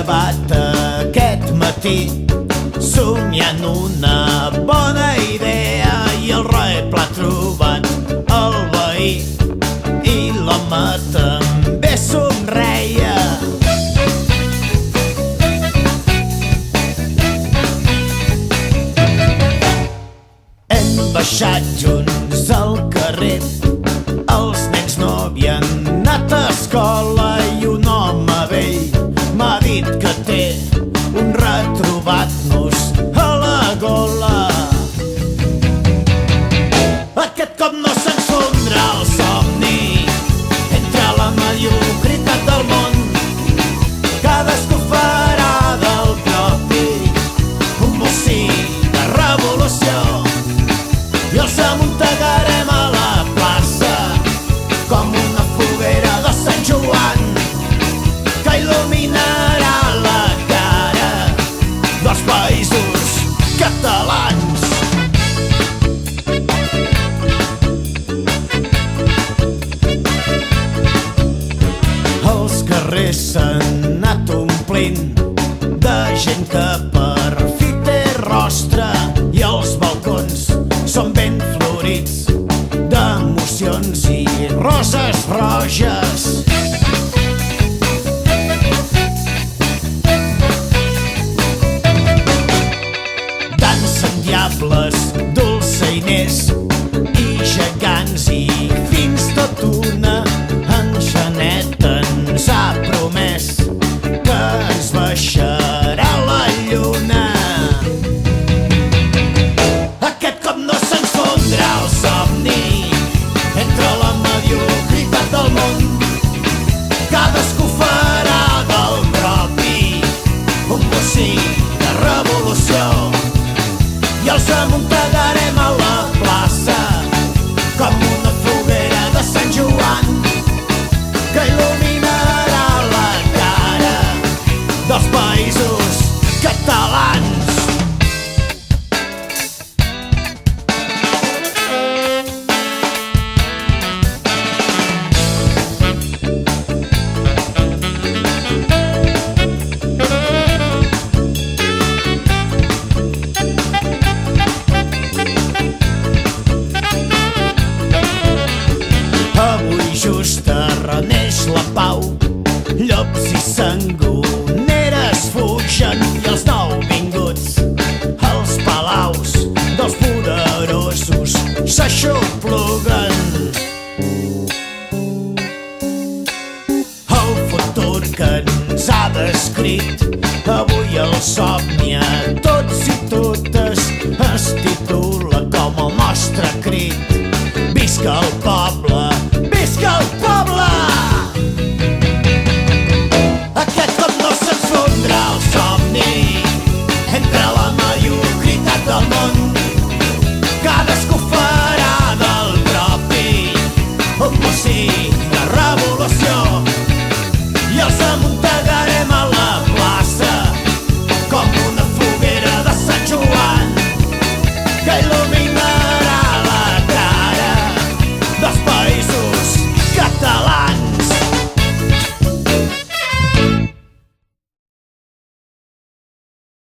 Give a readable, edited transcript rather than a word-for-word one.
llevat aquest matí somiant una bona idea i el reble ha trobat el veí i l'home també somreia. Hem baixat junts al carrer, els nens no havien anat a escola i un home vell m'ha dit que té un retrobat-nos a la gola. Aquest cop no se'ns fondrà el somni entre la mediocritat del món. Cadascú farà del propi un bocí de revolució i els amuntegarem a la plaça com una foguera de Sant Joan que il·luminarà la cara dels països catalans. Els carrers s'han anat omplint de gent que per fi té rostre i els balcons són ben florits d'emocions i roses roges. Dansen diables, dolçainers i gegants i fins tot una enxaneta ens ha promès que ens baixarà la lluna. Aquest cop no se'ns fondrà el somni entre la mediocritat del món. Cadascú farà del propi un bocí de revolució i els amuntegarem a la plaça com una foguera de Sant Joan que il·luminarà la cara dels països catalans. Avui just reneix la pau, llops i sangoneres fugen i els nouvinguts als palaus dels poderosos s'aixopluguen. El futur que ens ha descrit avui el somni a tots i totes es titula com el nostre crit: visca el poble, visca el poble! Aquest cop no se'ns fondrà el somni entre la mediocritat del món. Cadascú farà del propi un bocí de revolució i els amuntegarem